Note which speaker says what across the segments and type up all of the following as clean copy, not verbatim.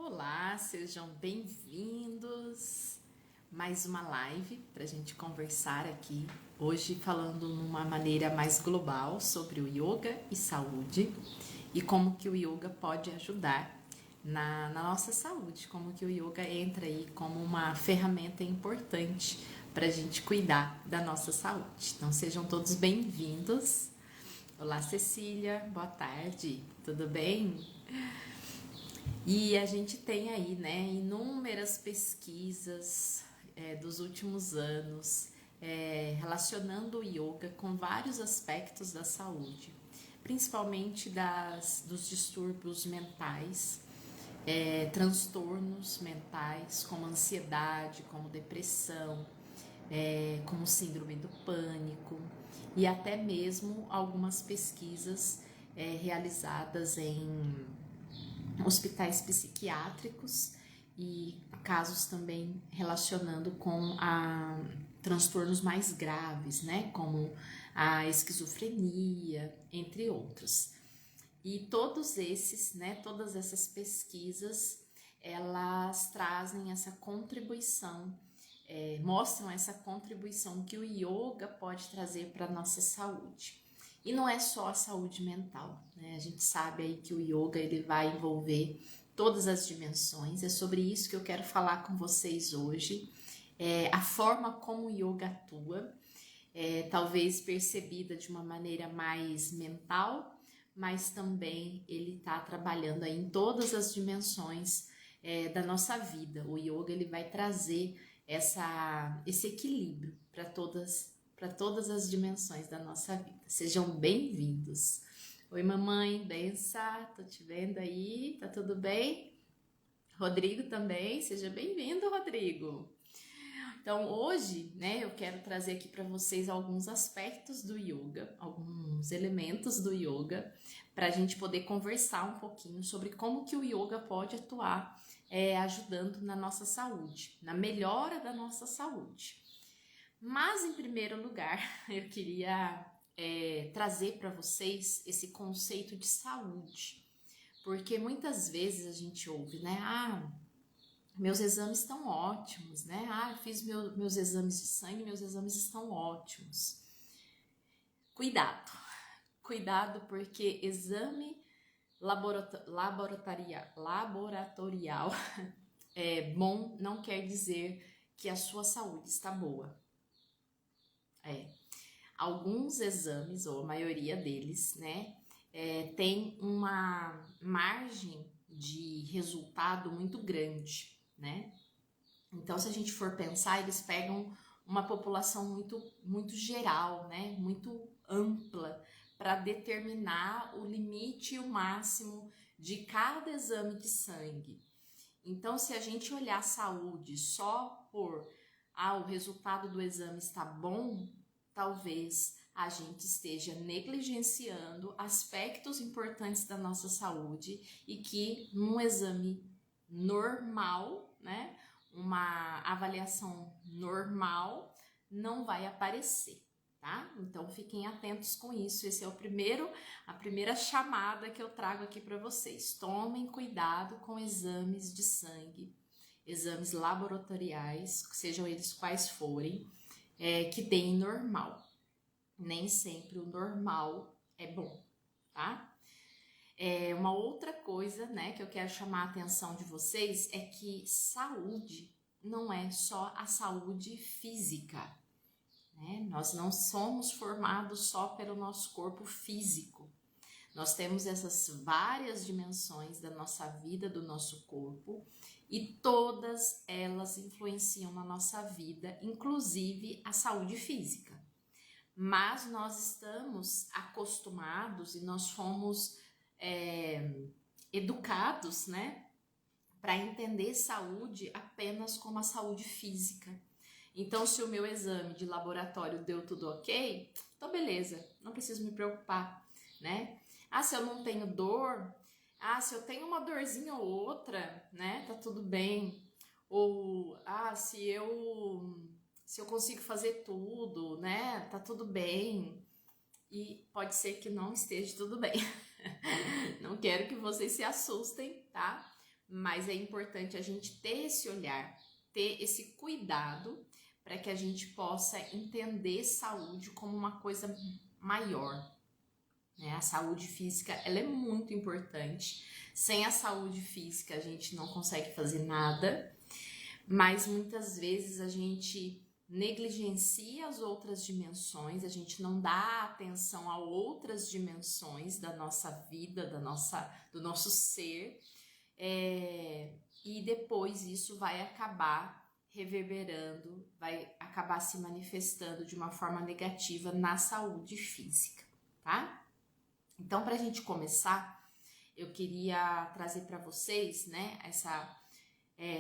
Speaker 1: Olá, sejam bem-vindos. Mais uma live para a gente conversar aqui. Hoje falando numa maneira mais global sobre o yoga e saúde e como que o yoga pode ajudar na nossa saúde, como que o yoga entra aí como uma ferramenta importante para a gente cuidar da nossa saúde. Então sejam todos bem-vindos. Olá, Cecília, boa tarde, tudo bem? E a gente tem aí, né, inúmeras pesquisas dos últimos anos relacionando o yoga com vários aspectos da saúde, principalmente dos distúrbios mentais, transtornos mentais, como ansiedade, como depressão, como síndrome do pânico, e até mesmo algumas pesquisas realizadas em hospitais psiquiátricos e casos também relacionando com transtornos mais graves, né, como a esquizofrenia, entre outros. E todos esses, né, todas essas pesquisas, elas trazem essa contribuição, mostram essa contribuição que o yoga pode trazer para a nossa saúde. E não é só a saúde mental, né? A gente sabe aí que o yoga ele vai envolver todas as dimensões. É sobre isso que eu quero falar com vocês hoje. A forma como o yoga atua, talvez percebida de uma maneira mais mental, mas também ele está trabalhando aí em todas as dimensões da nossa vida. O yoga ele vai trazer esse equilíbrio para todas as dimensões da nossa vida. Sejam bem-vindos. Oi, mamãe, benção, tô te vendo aí, tá tudo bem? Rodrigo também, seja bem-vindo, Rodrigo. Então, hoje, né, eu quero trazer aqui para vocês alguns aspectos do yoga, alguns elementos do yoga, para a gente poder conversar um pouquinho sobre como que o yoga pode atuar ajudando na nossa saúde, na melhora da nossa saúde. Mas, em primeiro lugar, eu queria trazer para vocês esse conceito de saúde, porque muitas vezes a gente ouve, né? Meus exames estão ótimos, né? Fiz meus exames de sangue, meus exames estão ótimos. Cuidado, cuidado, porque exame laboratorial bom não quer dizer que a sua saúde está boa. Alguns exames, ou a maioria deles, né, tem uma margem de resultado muito grande, né? Então, se a gente for pensar, eles pegam uma população muito geral, né, muito ampla, para determinar o limite e o máximo de cada exame de sangue. Então, se a gente olhar a saúde só por o resultado do exame está bom, talvez a gente esteja negligenciando aspectos importantes da nossa saúde e que num exame normal, né, uma avaliação normal não vai aparecer, tá? Então fiquem atentos com isso. Esse é a primeira chamada que eu trago aqui para vocês. Tomem cuidado com exames de sangue, exames laboratoriais, sejam eles quais forem, que deem normal. Nem sempre o normal é bom, tá? Uma outra coisa, né, que eu quero chamar a atenção de vocês é que saúde não é só a saúde física, né? Nós não somos formados só pelo nosso corpo físico. Nós temos essas várias dimensões da nossa vida, do nosso corpo, e todas elas influenciam na nossa vida, inclusive a saúde física. Mas nós estamos acostumados e nós fomos educados, né, para entender saúde apenas como a saúde física. Então, se o meu exame de laboratório deu tudo ok, então beleza, não preciso me preocupar, né? Se eu não tenho dor, se eu tenho uma dorzinha ou outra, né, tá tudo bem. Ou, se eu consigo fazer tudo, né, tá tudo bem. E pode ser que não esteja tudo bem. Não quero que vocês se assustem, tá? mas é importante a gente ter esse olhar, ter esse cuidado para que a gente possa entender saúde como uma coisa maior, né? A saúde física, ela é muito importante. Sem a saúde física a gente não consegue fazer nada, mas muitas vezes a gente negligencia as outras dimensões, a gente não dá atenção a outras dimensões da nossa vida, do nosso ser, e depois isso vai acabar reverberando, vai acabar se manifestando de uma forma negativa na saúde física, tá? Então, para a gente começar, eu queria trazer para vocês, né,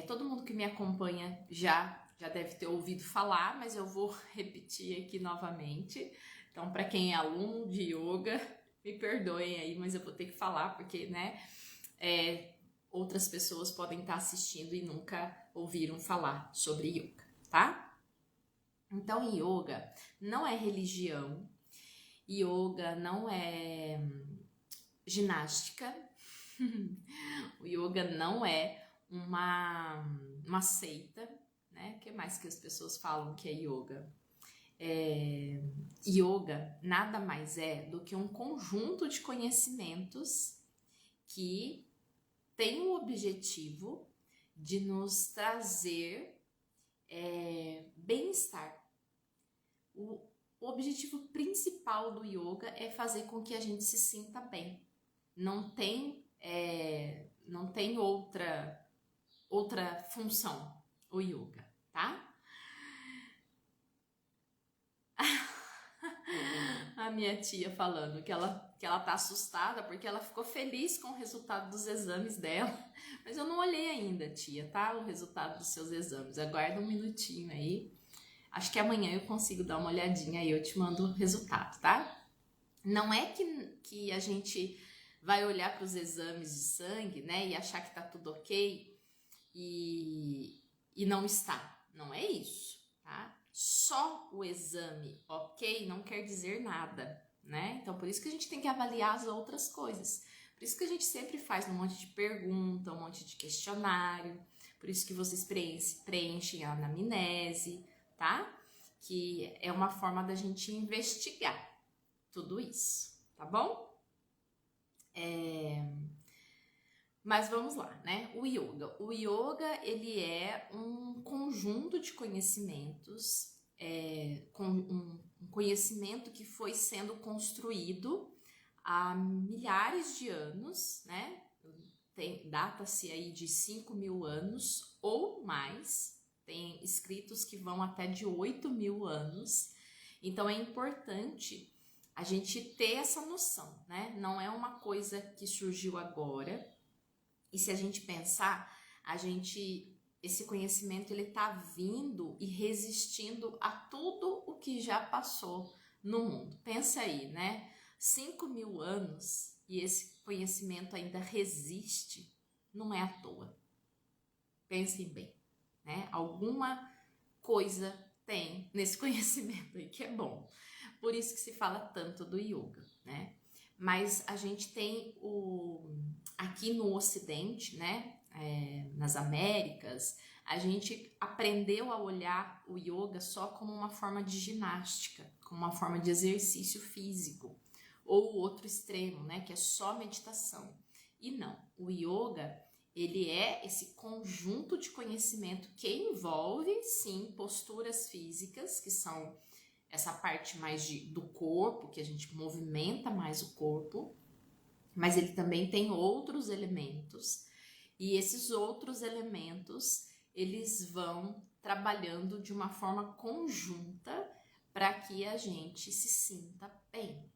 Speaker 1: todo mundo que me acompanha já deve ter ouvido falar, mas eu vou repetir aqui novamente. Então, para quem é aluno de yoga, me perdoem aí, mas eu vou ter que falar, porque, né, outras pessoas podem estar assistindo e nunca ouviram falar sobre yoga, tá? Então, yoga não é religião, yoga não é ginástica, o yoga não é uma seita, né? O que mais que as pessoas falam que é yoga? Yoga nada mais é do que um conjunto de conhecimentos que tem o objetivo de nos trazer bem-estar. O objetivo principal do yoga é fazer com que a gente se sinta bem. Não tem outra função o yoga, tá? A minha tia falando que ela tá assustada porque ela ficou feliz com o resultado dos exames dela. Mas eu não olhei ainda, tia, tá? O resultado dos seus exames. Aguarda um minutinho aí. Acho que amanhã eu consigo dar uma olhadinha e eu te mando o resultado, tá? Não é que a gente vai olhar para os exames de sangue, né, e achar que tá tudo ok e não está. Não é isso, tá? Só o exame ok não quer dizer nada, né? Então, por isso que a gente tem que avaliar as outras coisas. Por isso que a gente sempre faz um monte de pergunta, um monte de questionário. Por isso que vocês preenchem a anamnese, tá? Que é uma forma da gente investigar tudo isso, tá bom? Mas vamos lá, né? O yoga, ele é um conjunto de conhecimentos, com um conhecimento que foi sendo construído há milhares de anos, né? Data-se aí de 5.000 anos ou mais, tem escritos que vão até de 8.000 anos. Então é importante a gente ter essa noção, né? Não é uma coisa que surgiu agora. E se a gente pensar, esse conhecimento ele tá vindo e resistindo a tudo o que já passou no mundo. Pensa aí, né? 5.000 anos e esse conhecimento ainda resiste, não é à toa. Pensem bem, né? Alguma coisa tem nesse conhecimento aí que é bom. Por isso que se fala tanto do yoga, né? Mas a gente tem aqui no Ocidente, né, nas Américas, a gente aprendeu a olhar o yoga só como uma forma de ginástica, como uma forma de exercício físico, ou o outro extremo, né, que é só meditação. E não, o yoga, ele é esse conjunto de conhecimento que envolve, sim, posturas físicas, que são essa parte mais do corpo, que a gente movimenta mais o corpo, mas ele também tem outros elementos, e esses outros elementos, eles vão trabalhando de uma forma conjunta para que a gente se sinta bem.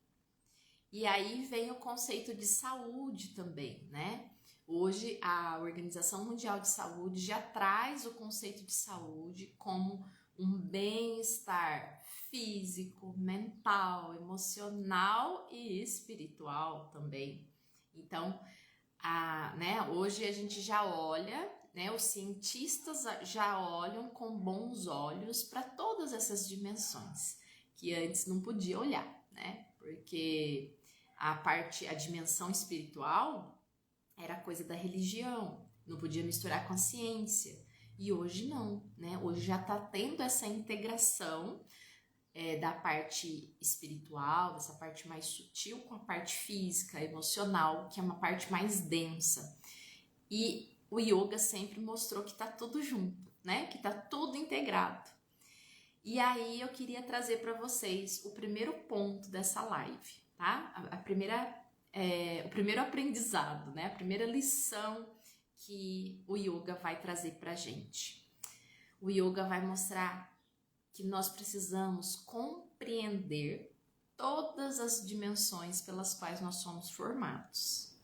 Speaker 1: E aí vem o conceito de saúde também, né? Hoje a Organização Mundial de Saúde já traz o conceito de saúde como um bem-estar físico, mental, emocional e espiritual também. Então, hoje a gente já olha, né, os cientistas já olham com bons olhos para todas essas dimensões que antes não podia olhar, né? Porque a dimensão espiritual era coisa da religião. não podia misturar com a ciência. E hoje não, né? Hoje já está tendo essa integração da parte espiritual, dessa parte mais sutil com a parte física, emocional, que é uma parte mais densa. E o yoga sempre mostrou que está tudo junto, né? Que está tudo integrado. E aí eu queria trazer para vocês o primeiro ponto dessa live, tá? O primeiro aprendizado, né? A primeira lição que o yoga vai trazer pra gente. O yoga vai mostrar que nós precisamos compreender todas as dimensões pelas quais nós somos formados.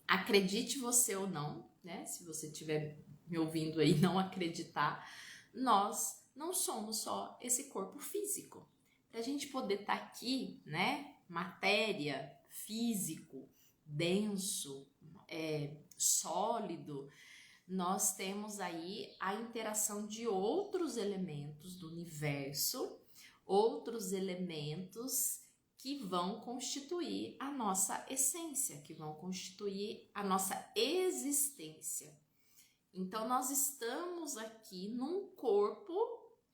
Speaker 1: Acredite você ou não, né? Se você estiver me ouvindo aí não acreditar, nós não somos só esse corpo físico. Para a gente poder estar aqui, né? Matéria, físico, denso, sólido, nós temos aí a interação de outros elementos do universo, outros elementos que vão constituir a nossa essência, que vão constituir a nossa existência. Então, nós estamos aqui num corpo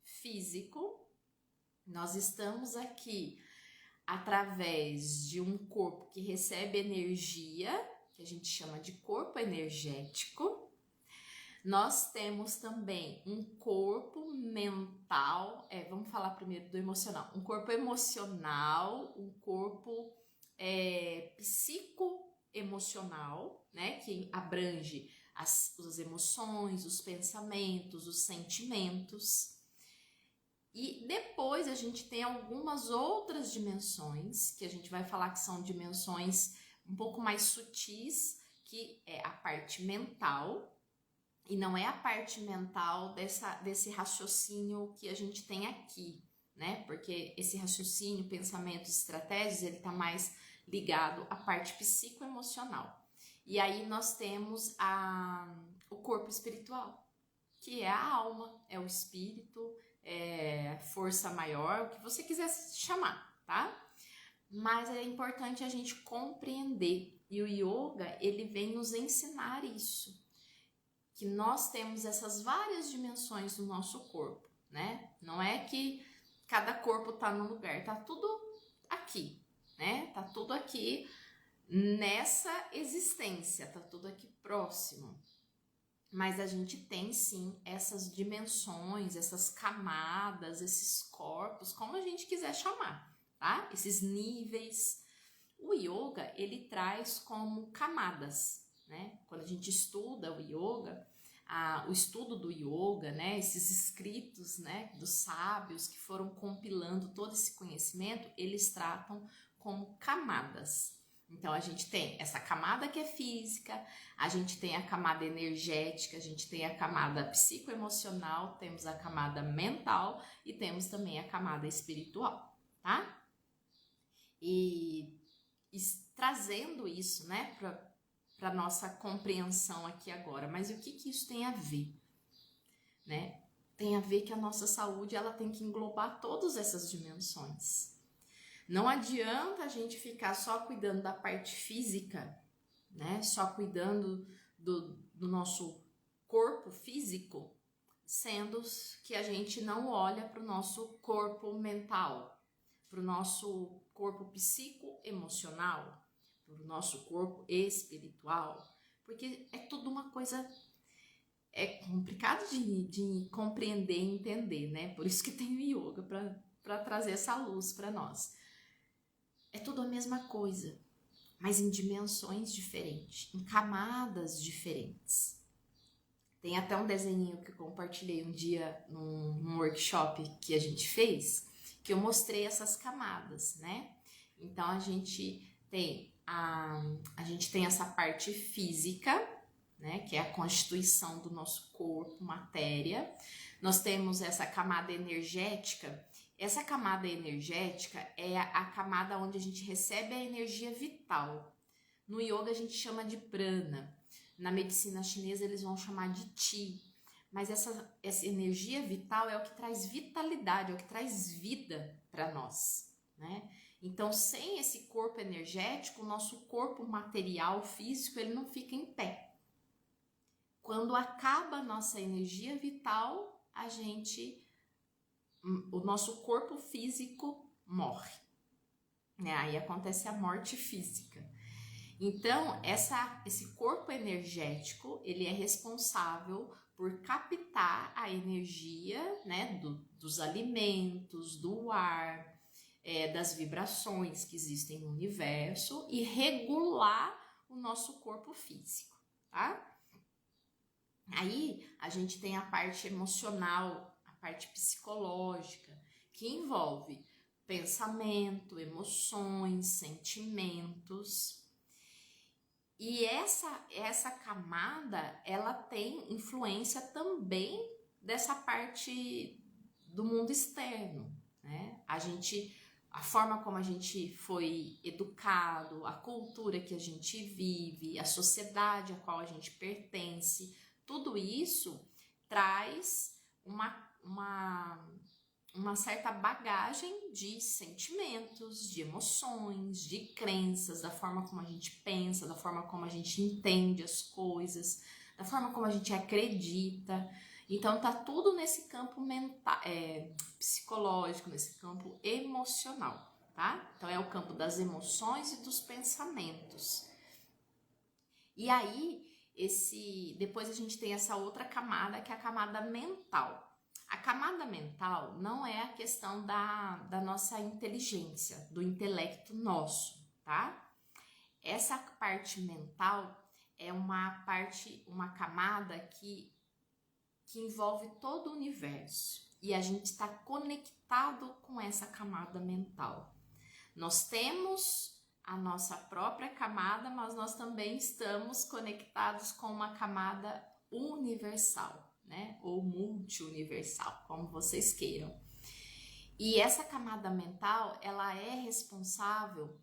Speaker 1: físico, nós estamos aqui através de um corpo que recebe energia, que a gente chama de corpo energético. Nós temos também um corpo mental, vamos falar primeiro do emocional, um corpo emocional, um corpo psicoemocional, né, que abrange as emoções, os pensamentos, os sentimentos. E depois a gente tem algumas outras dimensões, que a gente vai falar que são dimensões um pouco mais sutis, que é a parte mental, e não é a parte mental desse raciocínio que a gente tem aqui, né? Porque esse raciocínio, pensamentos, estratégias, ele tá mais ligado à parte psicoemocional. E aí nós temos o corpo espiritual, que é a alma, é o espírito, força maior, o que você quiser chamar, tá? Mas é importante a gente compreender, e o yoga, ele vem nos ensinar isso, que nós temos essas várias dimensões do nosso corpo, né? Não é que cada corpo tá num lugar, tá tudo aqui, né? Tá tudo aqui nessa existência, tá tudo aqui próximo. Mas a gente tem sim essas dimensões, essas camadas, esses corpos, como a gente quiser chamar, tá? Esses níveis. O yoga, ele traz como camadas, né? Quando a gente estuda o yoga, o estudo do yoga, né? Esses escritos, né? Dos sábios que foram compilando todo esse conhecimento, eles tratam como camadas. Então, a gente tem essa camada que é física, a gente tem a camada energética, a gente tem a camada psicoemocional, temos a camada mental e temos também a camada espiritual, tá? E trazendo isso, né, para nossa compreensão aqui agora. Mas o que isso tem a ver, né? Tem a ver que a nossa saúde, ela tem que englobar todas essas dimensões. Não adianta a gente ficar só cuidando da parte física, né? Só cuidando do nosso corpo físico, sendo que a gente não olha para o nosso corpo mental, para o nosso corpo psicoemocional, para o nosso corpo espiritual, porque é tudo uma coisa complicado de compreender e entender, né? Por isso que tem o yoga, para trazer essa luz para nós. É tudo a mesma coisa, mas em dimensões diferentes, em camadas diferentes. Tem até um desenho que eu compartilhei um dia num workshop que a gente fez, que eu mostrei essas camadas, né? Então a gente tem essa parte física, né, que é a constituição do nosso corpo, matéria. Nós temos essa camada energética. Essa camada energética é a camada onde a gente recebe a energia vital. No yoga a gente chama de prana. Na medicina chinesa eles vão chamar de chi. Mas essa energia vital é o que traz vitalidade, é o que traz vida para nós, né? Então, sem esse corpo energético, o nosso corpo material, físico, ele não fica em pé. Quando acaba a nossa energia vital, o nosso corpo físico morre, né? Aí acontece a morte física. Então, esse corpo energético, ele é responsável por captar a energia, né, dos alimentos, do ar, das vibrações que existem no universo e regular o nosso corpo físico, tá? Aí a gente tem a parte emocional, a parte psicológica, que envolve pensamento, emoções, sentimentos. E essa camada, ela tem influência também dessa parte do mundo externo, né? A forma como a gente foi educado, a cultura que a gente vive, a sociedade a qual a gente pertence, tudo isso traz uma certa bagagem de sentimentos, de emoções, de crenças, da forma como a gente pensa, da forma como a gente entende as coisas, da forma como a gente acredita. Então tá tudo nesse campo mental, psicológico, nesse campo emocional, tá? Então é o campo das emoções e dos pensamentos. E aí, depois a gente tem essa outra camada, que é a camada mental. A camada mental não é a questão da nossa inteligência, do intelecto nosso, tá? Essa parte mental é uma camada que envolve todo o universo e a gente está conectado com essa camada mental. Nós temos a nossa própria camada, mas nós também estamos conectados com uma camada universal, né? Ou multi-universal, como vocês queiram. E essa camada mental, ela é responsável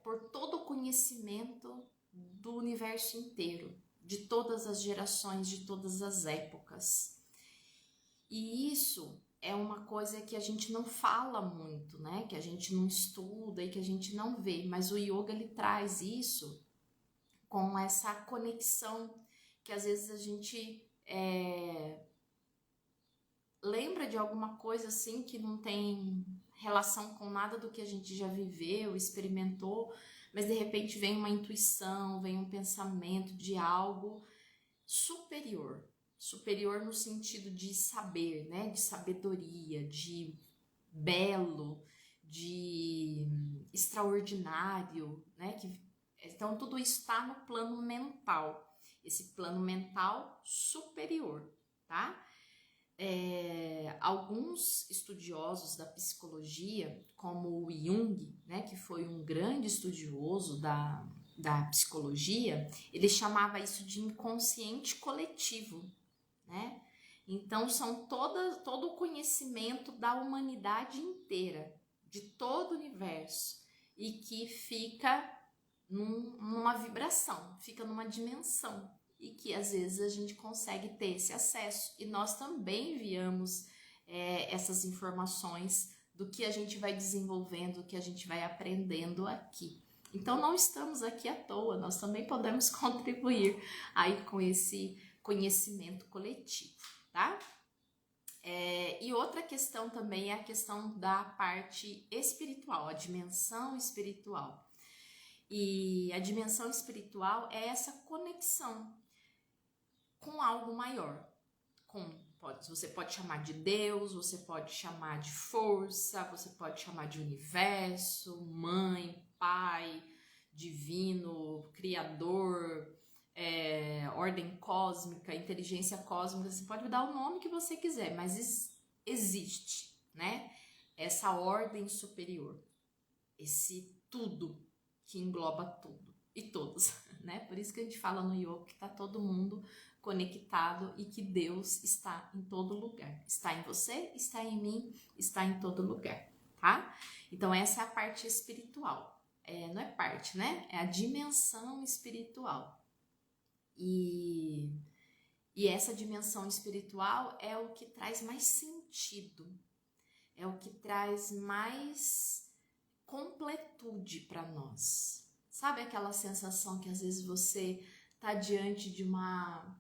Speaker 1: por todo o conhecimento do universo inteiro, de todas as gerações, de todas as épocas. E isso é uma coisa que a gente não fala muito, né? Que a gente não estuda e que a gente não vê, mas o yoga ele traz isso com essa conexão que às vezes a gente lembra de alguma coisa assim que não tem relação com nada do que a gente já viveu, experimentou, mas de repente vem uma intuição, vem um pensamento de algo superior. Superior no sentido de saber, né? De sabedoria, de belo, de extraordinário, né? Então tudo isso está no plano mental, esse plano mental superior, tá? Alguns estudiosos da psicologia, como o Jung, né, que foi um grande estudioso da psicologia, ele chamava isso de inconsciente coletivo, né? Então são todo o conhecimento da humanidade inteira, de todo o universo, e que fica numa vibração, fica numa dimensão, e que às vezes a gente consegue ter esse acesso, e nós também enviamos essas informações do que a gente vai desenvolvendo, do que a gente vai aprendendo aqui. Então não estamos aqui à toa, nós também podemos contribuir aí com esse conhecimento coletivo, tá? E outra questão também é a questão da parte espiritual, a dimensão espiritual. E a dimensão espiritual é essa conexão com algo maior. Você pode chamar de Deus, você pode chamar de força, você pode chamar de universo, mãe, pai, divino, criador, ordem cósmica, inteligência cósmica. Você pode dar o nome que você quiser, mas existe, né? Essa ordem superior, esse tudo que engloba tudo e todos, né? Por isso que a gente fala no yoga que tá todo mundo conectado e que Deus está em todo lugar. Está em você, está em mim, está em todo lugar, tá? Então essa é a parte espiritual. Não é parte, né? É a dimensão espiritual. E essa dimensão espiritual é o que traz mais sentido, é o que traz mais completude para nós. Sabe aquela sensação que às vezes você tá diante de uma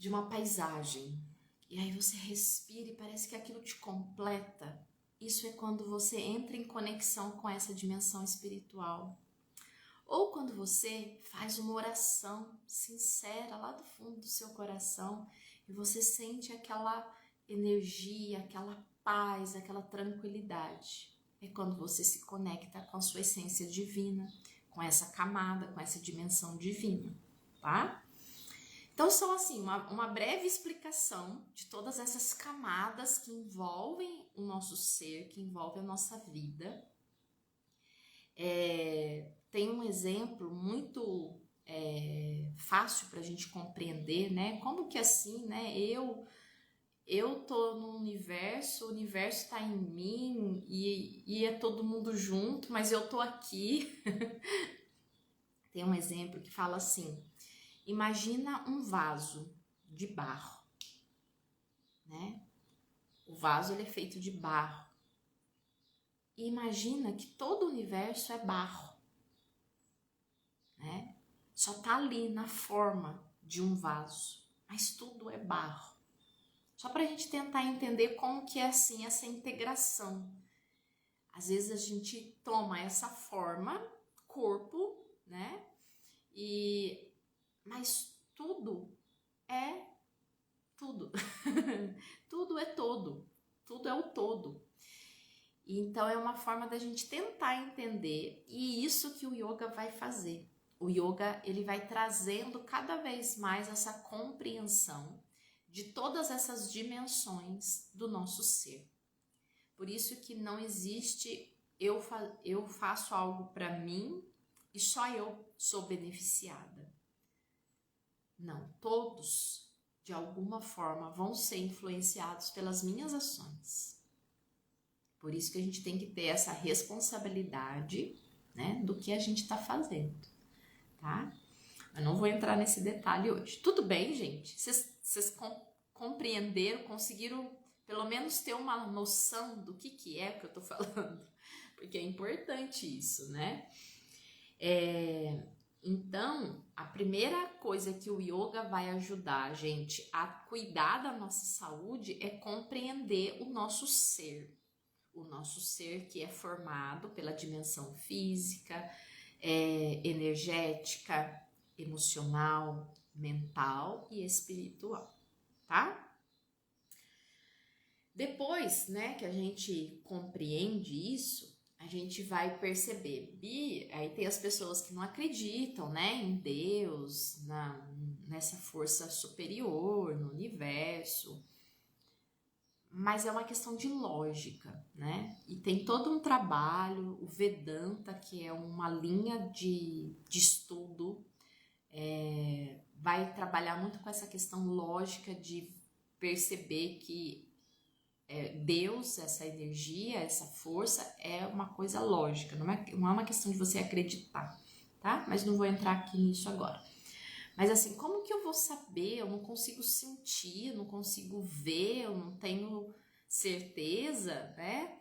Speaker 1: de uma paisagem. E aí você respira e parece que aquilo te completa. Isso é quando você entra em conexão com essa dimensão espiritual. Ou quando você faz uma oração sincera lá do fundo do seu coração e você sente aquela energia, aquela paz, aquela tranquilidade. É quando você se conecta com a sua essência divina, com essa camada, com essa dimensão divina, tá? Então são assim, uma breve explicação de todas essas camadas que envolvem o nosso ser, que envolvem a nossa vida. Tem um exemplo muito fácil para a gente compreender, né? Como que assim, né? Eu tô no universo, o universo está em mim e é todo mundo junto, mas eu tô aqui. Tem um exemplo que fala assim: imagina um vaso de barro, né? O vaso ele é feito de barro. E imagina que todo o universo é barro, né? Só tá ali na forma de um vaso, mas tudo é barro. Só para a gente tentar entender como que é assim essa integração. Às vezes a gente toma essa forma, corpo, né? Mas tudo é tudo. Tudo é todo. Tudo é o todo. Então é uma forma da gente tentar entender, e isso que o yoga vai fazer. O yoga, ele vai trazendo cada vez mais essa compreensão de todas essas dimensões do nosso ser. Por isso que não existe eu faço algo para mim e só eu sou beneficiada. Não, todos de alguma forma vão ser influenciados pelas minhas ações. Por isso que a gente tem que ter essa responsabilidade, né, do que a gente está fazendo, tá? Eu não vou entrar nesse detalhe hoje. Tudo bem, gente? Vocês compreenderam, conseguiram pelo menos ter uma noção do que é que eu tô falando? Porque é importante isso, né? Então, a primeira coisa que o yoga vai ajudar a gente a cuidar da nossa saúde é compreender o nosso ser. O nosso ser que é formado pela dimensão física, energética, emocional, mental e espiritual, tá? Depois, né, que a gente compreende isso, a gente vai perceber. Aí tem as pessoas que não acreditam, né, em Deus, nessa força superior, no universo. Mas é uma questão de lógica, né? E tem todo um trabalho, o Vedanta, que é uma linha de estudo, vai trabalhar muito com essa questão lógica de perceber que Deus, essa energia, essa força é uma coisa lógica, não é uma questão de você acreditar, tá? Mas não vou entrar aqui nisso agora. Mas assim, como que eu vou saber? Eu não consigo sentir, eu não consigo ver, eu não tenho certeza, né?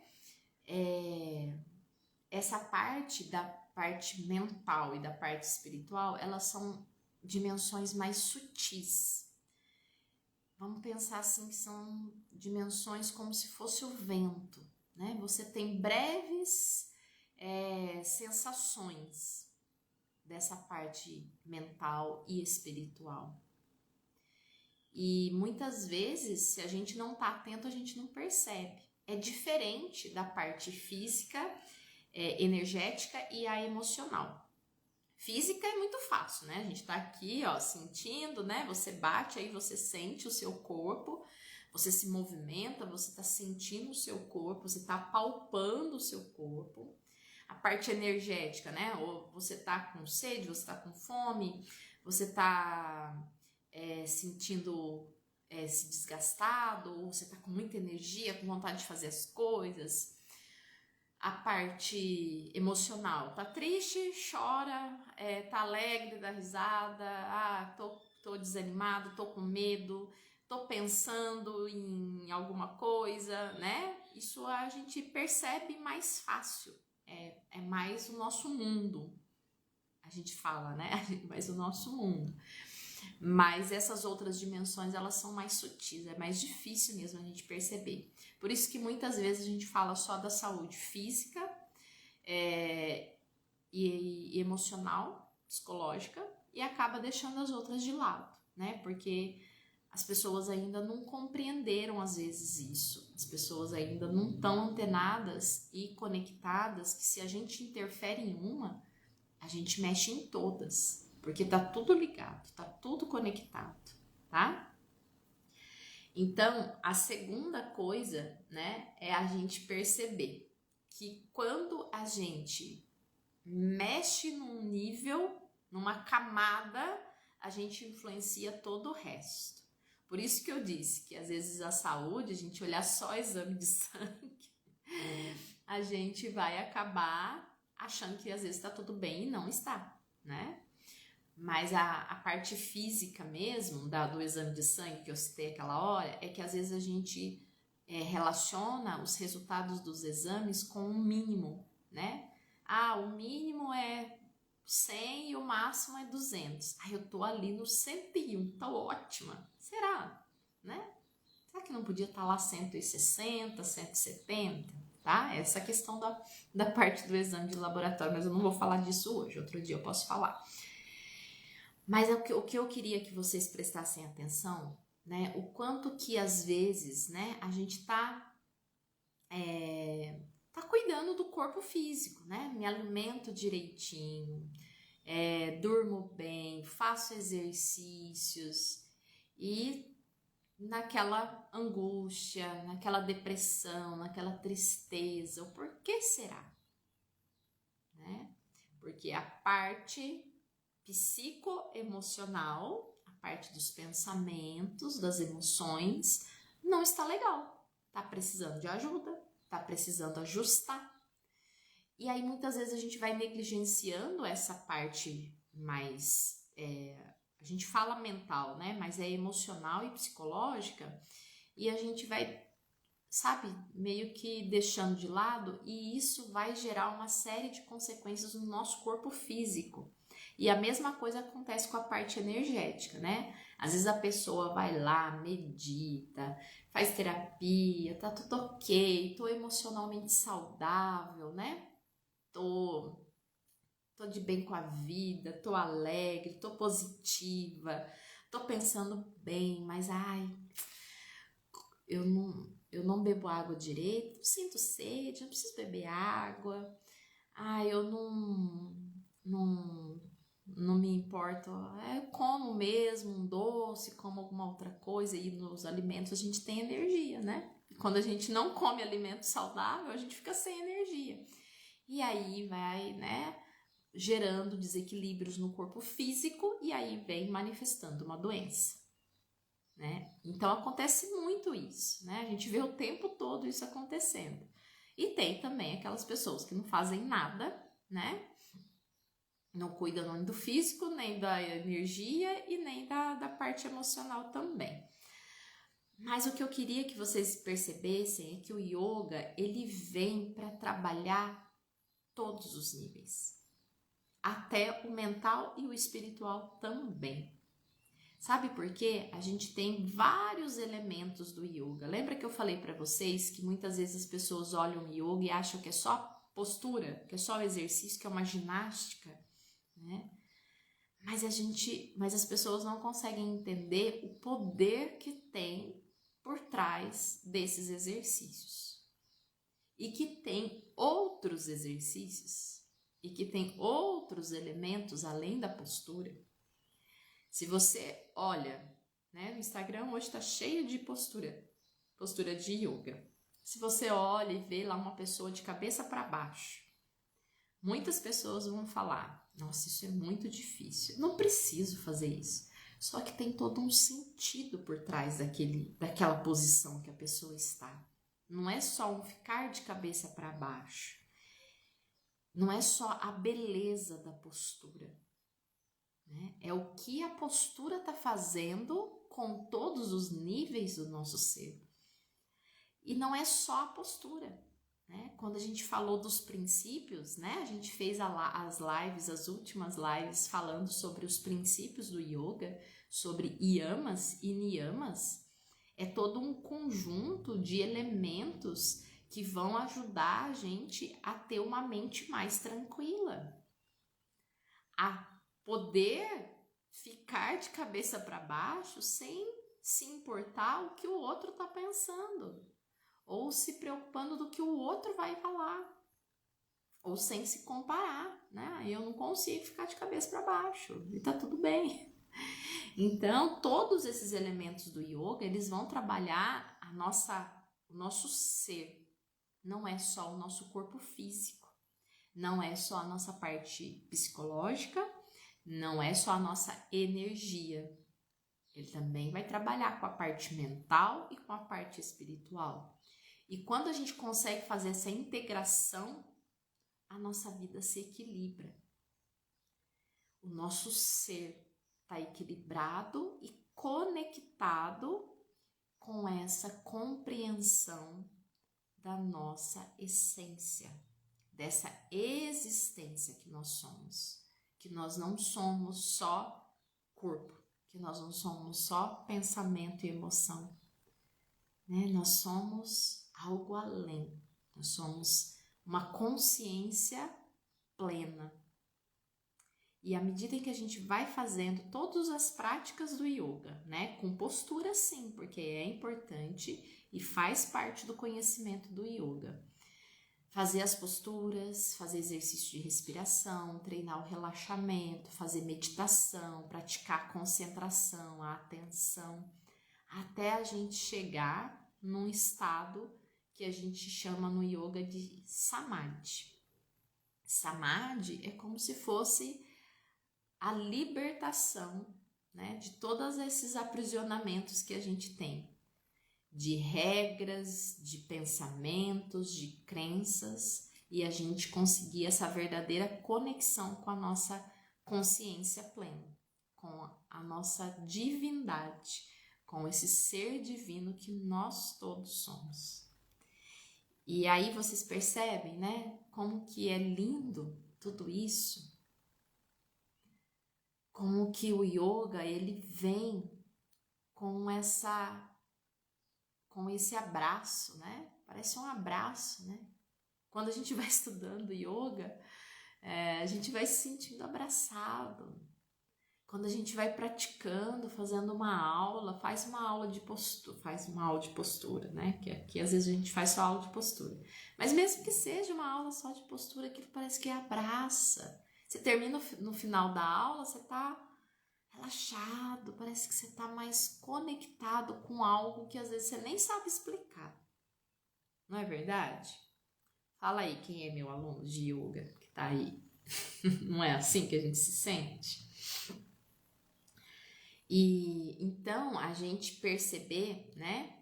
Speaker 1: Essa parte da parte mental e da parte espiritual, elas são dimensões mais sutis. Vamos pensar assim que são dimensões como se fosse o vento, né? Você tem breves sensações dessa parte mental e espiritual. E muitas vezes, se a gente não tá atento, a gente não percebe. É diferente da parte física, energética e a emocional. Física é muito fácil, né? A gente tá aqui, ó, sentindo, né? Você bate, aí você sente o seu corpo, você se movimenta, você tá sentindo o seu corpo, você tá palpando o seu corpo. A parte energética, né? Ou você tá com sede, você tá com fome, você tá sentindo se desgastado, ou você tá com muita energia, com vontade de fazer as coisas. A parte emocional, tá triste, chora, tá alegre, dá risada, tô desanimado, tô com medo, tô pensando em alguma coisa, né? Isso a gente percebe mais fácil, é mais o nosso mundo, a gente fala, né? Mais o nosso mundo. Mas essas outras dimensões, elas são mais sutis, é mais difícil mesmo a gente perceber. Por isso que muitas vezes a gente fala só da saúde física e emocional, psicológica, e acaba deixando as outras de lado, né? Porque as pessoas ainda não compreenderam às vezes isso. As pessoas ainda não estão antenadas e conectadas que se a gente interfere em uma, a gente mexe em todas. Porque tá tudo ligado, tá tudo conectado, tá? Então, a segunda coisa, né, é a gente perceber que quando a gente mexe num nível, numa camada, a gente influencia todo o resto. Por isso que eu disse que às vezes a saúde, a gente olhar só exame de sangue, a gente vai acabar achando que às vezes está tudo bem e não está, né? Mas a parte física mesmo, do exame de sangue que eu citei aquela hora, é que às vezes a gente relaciona os resultados dos exames com um mínimo, né? Ah, o mínimo é 100 e o máximo é 200. Ah, eu tô ali no 101, tá ótima. Será? Né? Será que não podia estar lá 160, 170? Tá? Essa é a questão da parte do exame de laboratório, mas eu não vou falar disso hoje, outro dia eu posso falar. Mas o que eu queria que vocês prestassem atenção, né? O quanto que às vezes, né, a gente tá cuidando do corpo físico, né? Me alimento direitinho, durmo bem, faço exercícios e naquela angústia, naquela depressão, naquela tristeza. O porquê será? Né? Porque a parte psicoemocional, a parte dos pensamentos, das emoções, não está legal. Tá precisando de ajuda, tá precisando ajustar. E aí muitas vezes a gente vai negligenciando essa parte mais, a gente fala mental, né? Mas é emocional e psicológica, e a gente vai, sabe, meio que deixando de lado, e isso vai gerar uma série de consequências no nosso corpo físico. E a mesma coisa acontece com a parte energética, né? Às vezes a pessoa vai lá, medita, faz terapia, tá tudo ok, tô emocionalmente saudável, né? Tô de bem com a vida, tô alegre, tô positiva, tô pensando bem, mas ai, eu não bebo água direito, sinto sede, não preciso beber água, ai, eu não me importo, eu como mesmo um doce, como alguma outra coisa, e nos alimentos a gente tem energia, né? Quando a gente não come alimento saudável, a gente fica sem energia. E aí vai, né, gerando desequilíbrios no corpo físico e aí vem manifestando uma doença, né? Então acontece muito isso, né? A gente vê o tempo todo isso acontecendo. E tem também aquelas pessoas que não fazem nada, né? Não cuidam nem do físico, nem da energia e nem da parte emocional também. Mas o que eu queria que vocês percebessem é que o yoga, ele vem para trabalhar todos os níveis. Até o mental e o espiritual também. Sabe por quê? A gente tem vários elementos do yoga. Lembra que eu falei para vocês que muitas vezes as pessoas olham o yoga e acham que é só postura, que é só exercício, que é uma ginástica, né? Mas as pessoas não conseguem entender o poder que tem por trás desses exercícios. E que tem outros exercícios e que tem outros elementos além da postura. Se você olha, né, no Instagram hoje está cheio de postura de yoga. Se você olha e vê lá uma pessoa de cabeça para baixo, muitas pessoas vão falar, nossa, isso é muito difícil, não preciso fazer isso. Só que tem todo um sentido por trás daquela posição que a pessoa está. Não é só um ficar de cabeça para baixo. Não é só a beleza da postura. Né? É o que a postura está fazendo com todos os níveis do nosso ser. E não é só a postura. Né? Quando a gente falou dos princípios, né? A gente fez as últimas lives falando sobre os princípios do yoga, sobre yamas e niyamas, é todo um conjunto de elementos que vão ajudar a gente a ter uma mente mais tranquila, a poder ficar de cabeça para baixo sem se importar o que o outro está pensando, ou se preocupando do que o outro vai falar, ou sem se comparar, né? Eu não consigo ficar de cabeça para baixo e tá tudo bem. Então, todos esses elementos do yoga, eles vão trabalhar o nosso ser. Não é só o nosso corpo físico, não é só a nossa parte psicológica, não é só a nossa energia. Ele também vai trabalhar com a parte mental e com a parte espiritual. E quando a gente consegue fazer essa integração, a nossa vida se equilibra. O nosso ser está equilibrado e conectado com essa compreensão da nossa essência, dessa existência que nós somos, que nós não somos só corpo, que nós não somos só pensamento e emoção, né? Nós somos algo além, nós somos uma consciência plena. E à medida em que a gente vai fazendo todas as práticas do yoga, né, com postura sim, porque é importante e faz parte do conhecimento do yoga. Fazer as posturas, fazer exercício de respiração, treinar o relaxamento, fazer meditação, praticar a concentração, a atenção, até a gente chegar num estado que a gente chama no yoga de samadhi. Samadhi é como se fosse a libertação, né, de todos esses aprisionamentos que a gente tem, de regras, de pensamentos, de crenças, e a gente conseguir essa verdadeira conexão com a nossa consciência plena, com a nossa divindade, com esse ser divino que nós todos somos. E aí vocês percebem, né, como que é lindo tudo isso? Como que o yoga, ele vem com esse abraço, né? Parece um abraço, né? Quando a gente vai estudando yoga, a gente vai se sentindo abraçado. Quando a gente vai praticando, fazendo uma aula, faz uma aula de postura, né? Que aqui às vezes a gente faz só aula de postura. Mas mesmo que seja uma aula só de postura, aquilo parece que abraça. Você termina no final da aula, você tá relaxado, parece que você tá mais conectado com algo que às vezes você nem sabe explicar. Não é verdade? Fala aí quem é meu aluno de yoga que tá aí. Não é assim que a gente se sente? E então a gente perceber, né,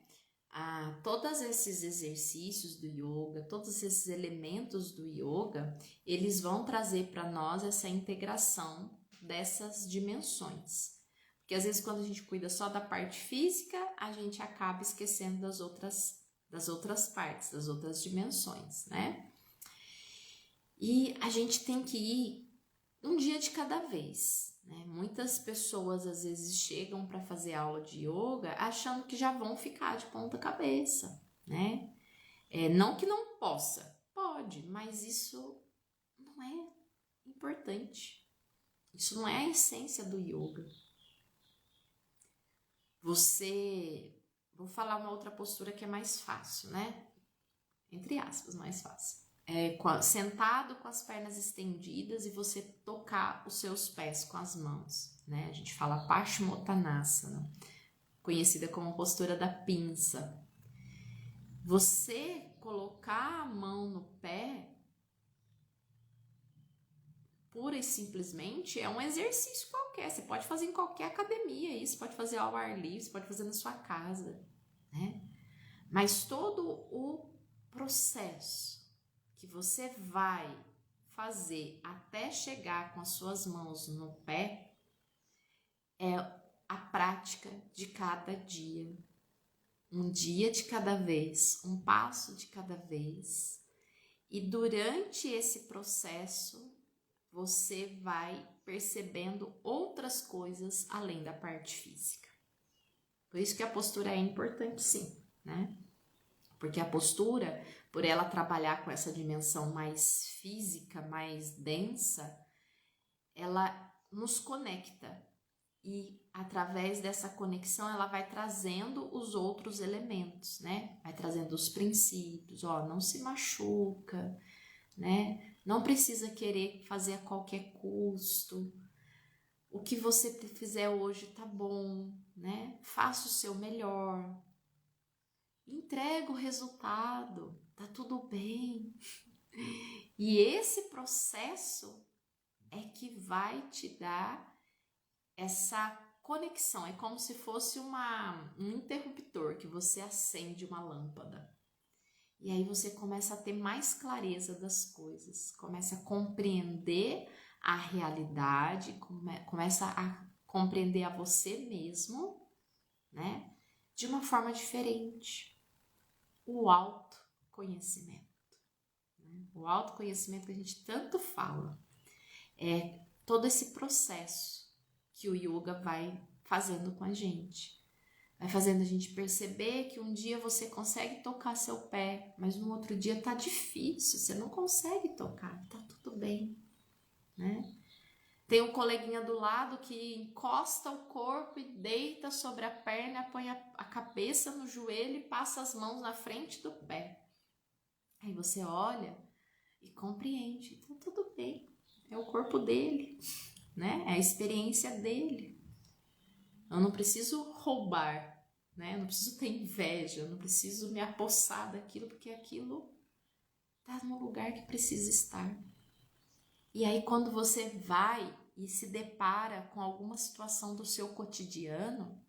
Speaker 1: todos esses exercícios do yoga, todos esses elementos do yoga, eles vão trazer para nós essa integração dessas dimensões. Porque às vezes quando a gente cuida só da parte física, a gente acaba esquecendo das outras partes, das outras dimensões, né? E a gente tem que ir um dia de cada vez, né? Muitas pessoas às vezes chegam para fazer aula de yoga achando que já vão ficar de ponta cabeça, né? Não que não possa, pode, mas isso não é importante. Isso não é a essência do yoga. Vou falar uma outra postura que é mais fácil, né? Entre aspas, mais fácil. Sentado com as pernas estendidas e você tocar os seus pés com as mãos, né? A gente fala Paschimottanasana, conhecida como postura da pinça. Você colocar a mão no pé, pura e simplesmente, é um exercício qualquer. Você pode fazer em qualquer academia isso, pode fazer ao ar livre, você pode fazer na sua casa, né? Mas todo o processo que você vai fazer até chegar com as suas mãos no pé é a prática de cada dia. Um dia de cada vez, um passo de cada vez. E durante esse processo, você vai percebendo outras coisas além da parte física. Por isso que a postura é importante, sim, né? Porque a postura, por ela trabalhar com essa dimensão mais física, mais densa, ela nos conecta. E através dessa conexão ela vai trazendo os outros elementos, né? Vai trazendo os princípios, não se machuca, né? Não precisa querer fazer a qualquer custo. O que você fizer hoje tá bom, né? Faça o seu melhor. Entrega o resultado, tá tudo bem. E esse processo é que vai te dar essa conexão. É como se fosse um interruptor que você acende uma lâmpada. E aí você começa a ter mais clareza das coisas, começa a compreender a realidade, começa a compreender a você mesmo, né? De uma forma diferente. O autoconhecimento. O autoconhecimento que a gente tanto fala é todo esse processo que o yoga vai fazendo com a gente. Vai fazendo a gente perceber que um dia você consegue tocar seu pé, mas no outro dia tá difícil, você não consegue tocar, tá tudo bem, né? Tem um coleguinha do lado que encosta o corpo e deita sobre a perna, põe a cabeça no joelho e passa as mãos na frente do pé. Aí você olha e compreende, então tudo bem, é o corpo dele, né? É a experiência dele. Eu não preciso roubar, né? Eu não preciso ter inveja, eu não preciso me apossar daquilo, porque aquilo está no lugar que precisa estar. E aí quando você vai e se depara com alguma situação do seu cotidiano,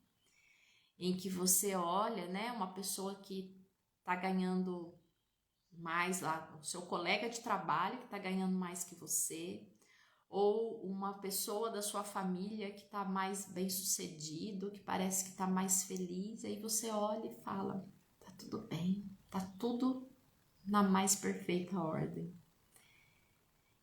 Speaker 1: em que você olha, né, uma pessoa que está ganhando mais lá, o seu colega de trabalho que está ganhando mais que você, ou uma pessoa da sua família que está mais bem sucedido, que parece que está mais feliz, aí você olha e fala, tá tudo bem, tá tudo na mais perfeita ordem.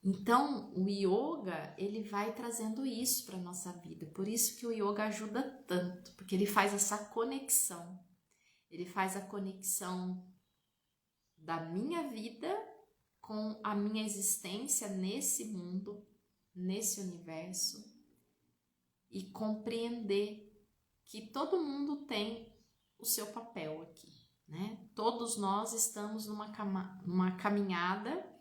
Speaker 1: Então, o yoga, ele vai trazendo isso para nossa vida. Por isso que o yoga ajuda tanto, porque ele faz essa conexão. Ele faz a conexão da minha vida com a minha existência nesse mundo, nesse universo, e compreender que todo mundo tem o seu papel aqui, né? Todos nós estamos numa caminhada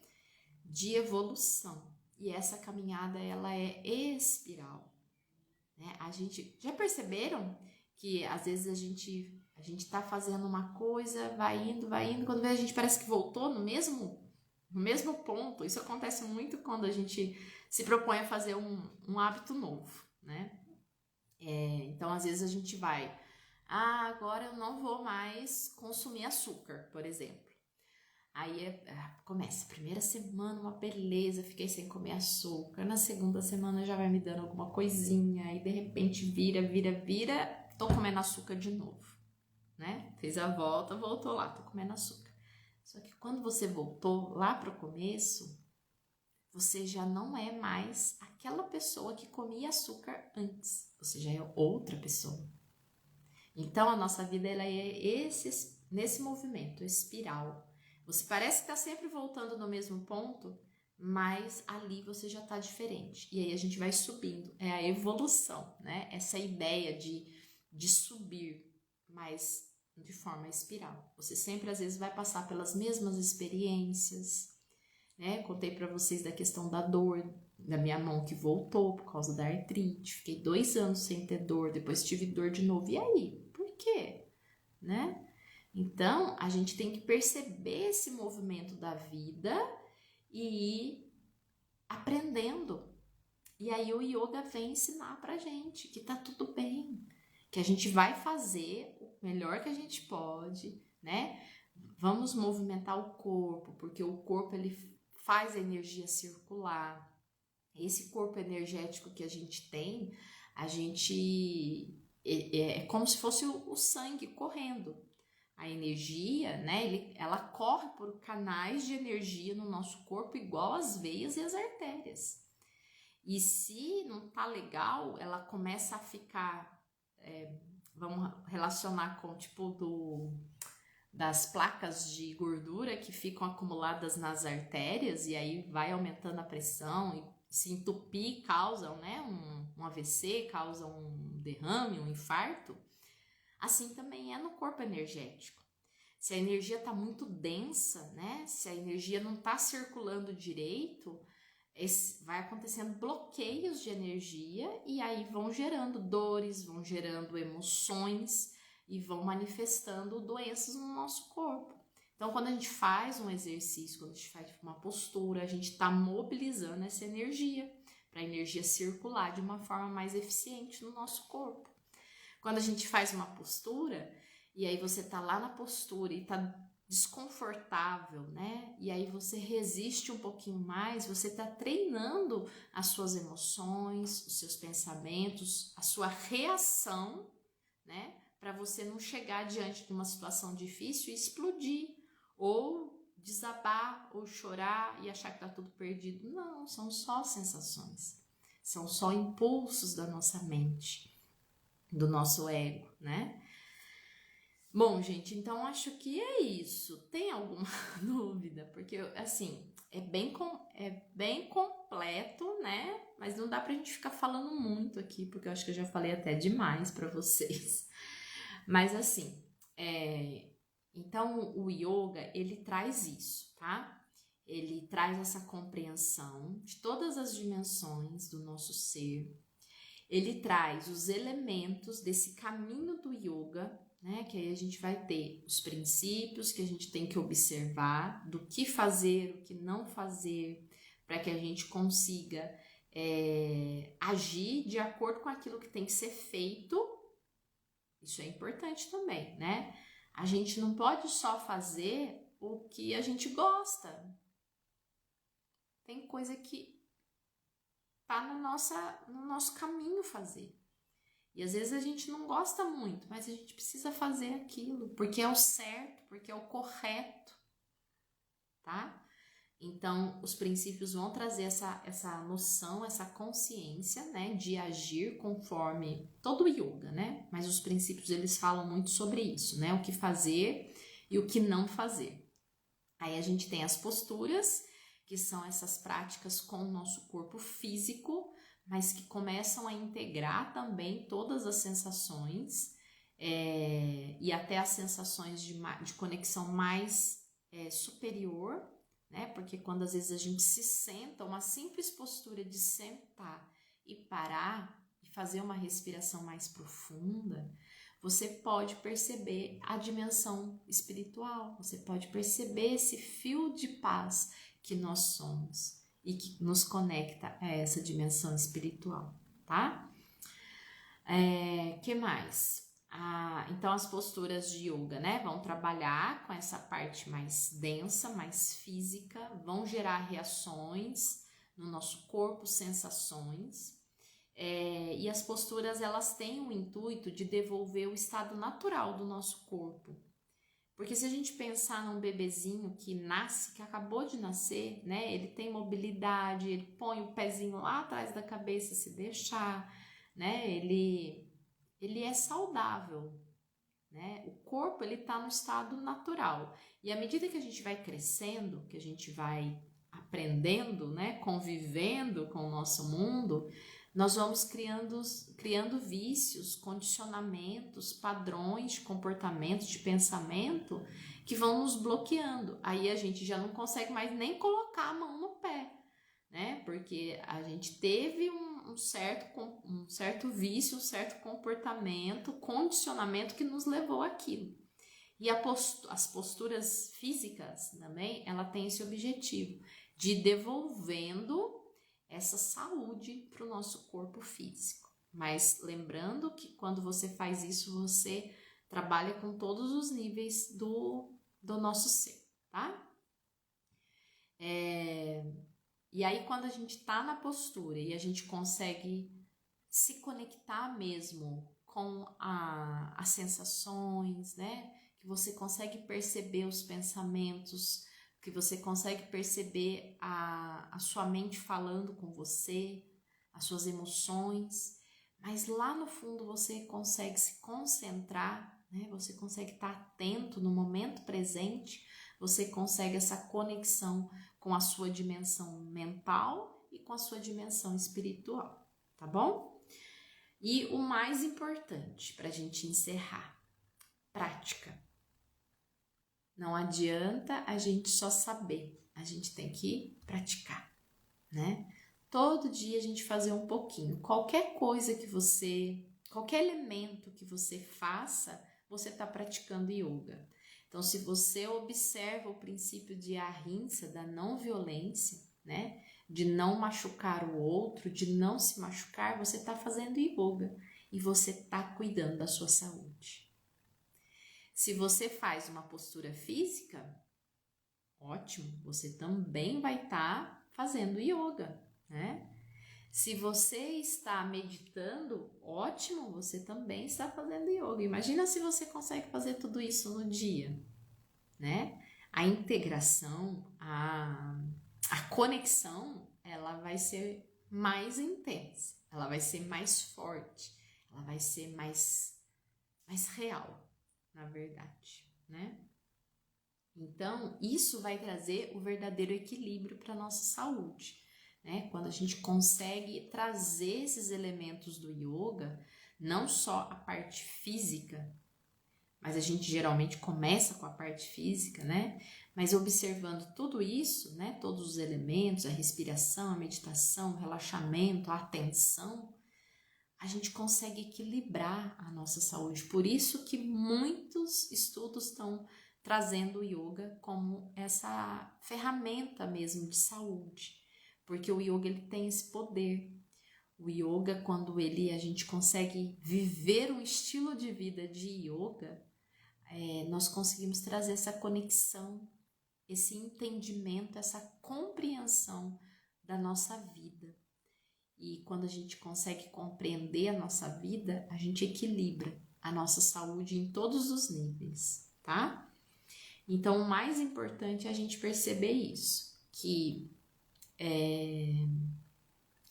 Speaker 1: de evolução, e essa caminhada ela é espiral, né? A gente já perceberam que às vezes a gente tá fazendo uma coisa, vai indo, quando vê a gente parece que voltou no mesmo ponto. Isso acontece muito quando a gente se propõe a fazer um hábito novo, né? Então às vezes a gente vai, agora eu não vou mais consumir açúcar, por exemplo. Aí começa, primeira semana uma beleza, fiquei sem comer açúcar, na segunda semana já vai me dando alguma coisinha, aí de repente vira, tô comendo açúcar de novo, né? Fez a volta, voltou lá, tô comendo açúcar. Só que quando você voltou lá pro começo, você já não é mais aquela pessoa que comia açúcar antes, você já é outra pessoa. Então a nossa vida ela é nesse movimento, espiral. Você parece que está sempre voltando no mesmo ponto, mas ali você já está diferente. E aí a gente vai subindo. É a evolução, né? Essa ideia de subir, mas de forma espiral. Você sempre, às vezes, vai passar pelas mesmas experiências, né? Contei para vocês da questão da dor da minha mão que voltou por causa da artrite. Fiquei 2 anos sem ter dor, depois tive dor de novo. E aí? Por quê? Né? Então, a gente tem que perceber esse movimento da vida e ir aprendendo. E aí o yoga vem ensinar pra gente que tá tudo bem, que a gente vai fazer o melhor que a gente pode, né? Vamos movimentar o corpo, porque o corpo ele faz a energia circular. Esse corpo energético que a gente tem, a gente é como se fosse o sangue correndo. A energia, né, ela corre por canais de energia no nosso corpo igual as veias e as artérias. E se não tá legal, ela começa a ficar, vamos relacionar com tipo das placas de gordura que ficam acumuladas nas artérias e aí vai aumentando a pressão e se entupir causa, né, um AVC, causa um derrame, um infarto. Assim também é no corpo energético. Se a energia está muito densa, né, se a energia não está circulando direito, vai acontecendo bloqueios de energia e aí vão gerando dores, vão gerando emoções e vão manifestando doenças no nosso corpo. Então, quando a gente faz um exercício, quando a gente faz uma postura, a gente está mobilizando essa energia para a energia circular de uma forma mais eficiente no nosso corpo. Quando a gente faz uma postura e aí você está lá na postura e está desconfortável, né? E aí você resiste um pouquinho mais, você está treinando as suas emoções, os seus pensamentos, a sua reação, né? Para você não chegar diante de uma situação difícil e explodir, ou desabar, ou chorar e achar que está tudo perdido. Não, são só sensações, são só impulsos da nossa mente, do nosso ego, né? Bom, gente, então acho que é isso. Tem alguma dúvida? Porque, assim, é bem completo, né? Mas não dá pra gente ficar falando muito aqui, porque eu acho que eu já falei até demais pra vocês. Mas, assim, então o yoga, ele traz isso, tá? Ele traz essa compreensão de todas as dimensões do nosso ser. Ele traz os elementos desse caminho do yoga, né? Que aí a gente vai ter os princípios que a gente tem que observar, do que fazer, o que não fazer, para que a gente consiga agir de acordo com aquilo que tem que ser feito. Isso é importante também, né? A gente não pode só fazer o que a gente gosta. Tem coisa que tá no nosso caminho fazer. E às vezes a gente não gosta muito, mas a gente precisa fazer aquilo, porque é o certo, porque é o correto, tá? Então, os princípios vão trazer essa noção, essa consciência, né, de agir conforme todo o yoga, né? Mas os princípios, eles falam muito sobre isso, né? O que fazer e o que não fazer. Aí a gente tem as posturas, que são essas práticas com o nosso corpo físico, mas que começam a integrar também todas as sensações e até as sensações de conexão mais superior, né? Porque quando às vezes a gente se senta, uma simples postura de sentar e parar e fazer uma respiração mais profunda, você pode perceber a dimensão espiritual, você pode perceber esse fio de paz que nós somos e que nos conecta a essa dimensão espiritual, tá? Que mais? Então as posturas de yoga, né, vão trabalhar com essa parte mais densa, mais física, vão gerar reações no nosso corpo, sensações, e as posturas, elas têm o intuito de devolver o estado natural do nosso corpo. Porque se a gente pensar num bebezinho que nasce, que acabou de nascer, né, ele tem mobilidade, ele põe o pezinho lá atrás da cabeça se deixar, né, ele é saudável, né? O corpo, ele tá no estado natural. E à medida que a gente vai crescendo, que a gente vai aprendendo, né, convivendo com o nosso mundo, nós vamos criando vícios, condicionamentos, padrões de comportamento, de pensamento, que vão nos bloqueando. Aí a gente já não consegue mais nem colocar a mão no pé, né? Porque a gente teve um certo vício, um certo comportamento, condicionamento que nos levou àquilo. E as posturas físicas também, ela tem esse objetivo de ir devolvendo essa saúde para o nosso corpo físico. Mas lembrando que quando você faz isso, você trabalha com todos os níveis do nosso ser, tá? E aí, quando a gente tá na postura e a gente consegue se conectar mesmo com as sensações, né? Que você consegue perceber os pensamentos, que você consegue perceber a sua mente falando com você, as suas emoções, mas lá no fundo você consegue se concentrar, né? Você consegue estar atento no momento presente, você consegue essa conexão com a sua dimensão mental e com a sua dimensão espiritual, tá bom? E o mais importante para a gente encerrar, prática. Não adianta a gente só saber, a gente tem que praticar, né? Todo dia a gente fazer um pouquinho. Qualquer coisa que qualquer elemento que você faça, você está praticando yoga. Então, se você observa o princípio de ahimsa, da não violência, né? De não machucar o outro, de não se machucar, você está fazendo yoga e você está cuidando da sua saúde. Se você faz uma postura física, ótimo, você também vai estar fazendo yoga, né? Se você está meditando, ótimo, você também está fazendo yoga. Imagina se você consegue fazer tudo isso no dia, né? A integração, a conexão, ela vai ser mais intensa, ela vai ser mais forte, ela vai ser mais real, na verdade, né? Então, isso vai trazer o verdadeiro equilíbrio para a nossa saúde, né? Quando a gente consegue trazer esses elementos do yoga, não só a parte física, mas a gente geralmente começa com a parte física, né? Mas observando tudo isso, né? Todos os elementos, a respiração, a meditação, o relaxamento, a atenção, a gente consegue equilibrar a nossa saúde. Por isso que muitos estudos estão trazendo o yoga como essa ferramenta mesmo de saúde, porque o yoga ele tem esse poder. O yoga, quando a gente consegue viver um estilo de vida de yoga, nós conseguimos trazer essa conexão, esse entendimento, essa compreensão da nossa vida. E quando a gente consegue compreender a nossa vida, a gente equilibra a nossa saúde em todos os níveis, tá? Então, o mais importante é a gente perceber isso, que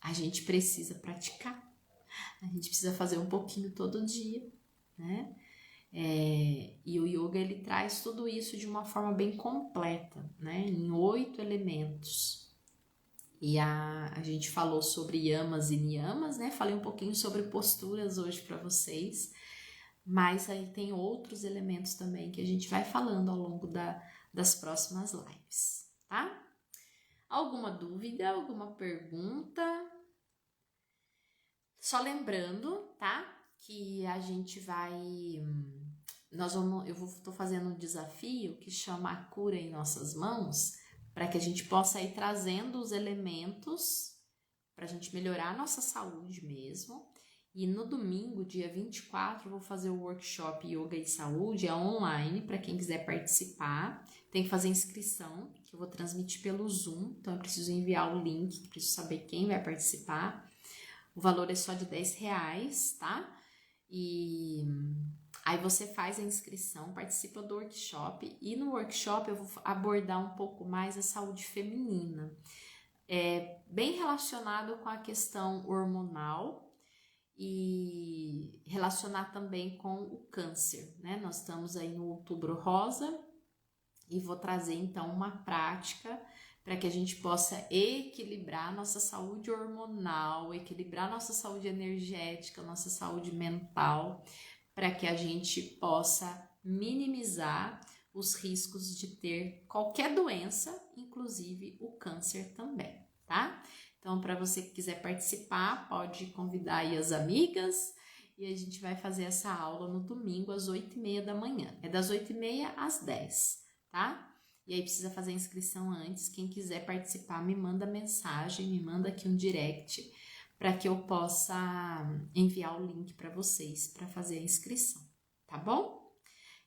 Speaker 1: a gente precisa praticar, a gente precisa fazer um pouquinho todo dia, né? E o yoga, ele traz tudo isso de uma forma bem completa, né? Em 8 elementos. E a gente falou sobre yamas e niyamas, né? Falei um pouquinho sobre posturas hoje para vocês, mas aí tem outros elementos também que a gente vai falando ao longo das próximas lives, tá? Alguma dúvida, alguma pergunta? Só lembrando, tá? Que a gente tô fazendo um desafio que chama A Cura em Nossas Mãos, para que a gente possa ir trazendo os elementos para a gente melhorar a nossa saúde mesmo. E no domingo, dia 24, eu vou fazer o workshop Yoga e Saúde, é online, para quem quiser participar. Tem que fazer inscrição, que eu vou transmitir pelo Zoom, então eu preciso enviar o link, preciso saber quem vai participar. O valor é só de R$10, tá? E aí você faz a inscrição, participa do workshop, e no workshop eu vou abordar um pouco mais a saúde feminina. Bem relacionado com a questão hormonal e relacionar também com o câncer, né? Nós estamos aí no Outubro Rosa e vou trazer então uma prática para que a gente possa equilibrar nossa saúde hormonal, equilibrar nossa saúde energética, nossa saúde mental, para que a gente possa minimizar os riscos de ter qualquer doença, inclusive o câncer também, tá? Então, para você que quiser participar, pode convidar aí as amigas e a gente vai fazer essa aula no domingo às 8h30 da manhã. É das 8h30 às 10, tá? E aí precisa fazer a inscrição antes. Quem quiser participar, me manda mensagem, me manda aqui um direct para que eu possa enviar o link para vocês para fazer a inscrição, tá bom?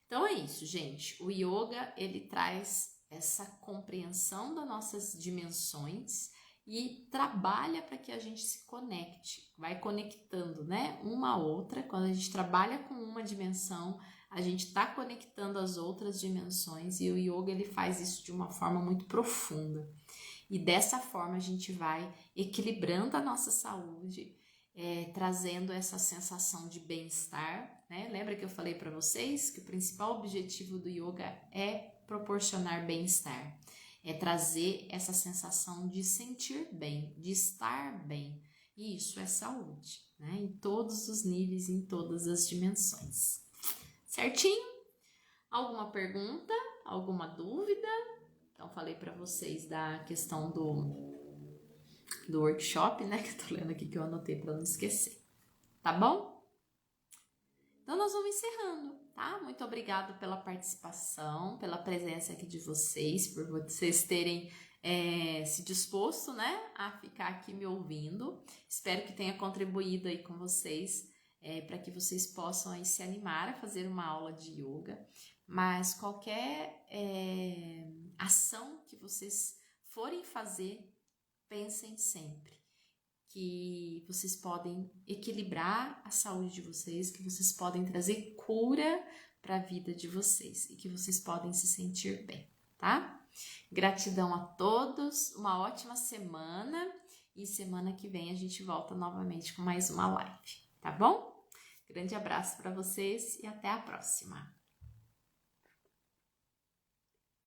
Speaker 1: Então é isso, gente. O yoga, ele traz essa compreensão das nossas dimensões e trabalha para que a gente se conecte, vai conectando, né, uma a outra. Quando a gente trabalha com uma dimensão, a gente está conectando as outras dimensões, e o yoga ele faz isso de uma forma muito profunda. E dessa forma a gente vai equilibrando a nossa saúde, trazendo essa sensação de bem-estar, né? Lembra que eu falei para vocês que o principal objetivo do yoga é proporcionar bem-estar, é trazer essa sensação de sentir bem, de estar bem. E isso é saúde, né? Em todos os níveis, em todas as dimensões. Certinho? Alguma pergunta? Alguma dúvida? Então, falei para vocês da questão do workshop, né? Que eu tô lendo aqui, que eu anotei para não esquecer. Tá bom? Então, nós vamos encerrando, tá? Muito obrigado pela participação, pela presença aqui de vocês, por vocês terem se disposto, né, a ficar aqui me ouvindo. Espero que tenha contribuído aí com vocês, para que vocês possam aí se animar a fazer uma aula de yoga. Mas qualquer ação que vocês forem fazer, pensem sempre que vocês podem equilibrar a saúde de vocês, que vocês podem trazer cura para a vida de vocês e que vocês podem se sentir bem, tá? Gratidão a todos, uma ótima semana e semana que vem a gente volta novamente com mais uma live, tá bom? Grande abraço para vocês e até a próxima!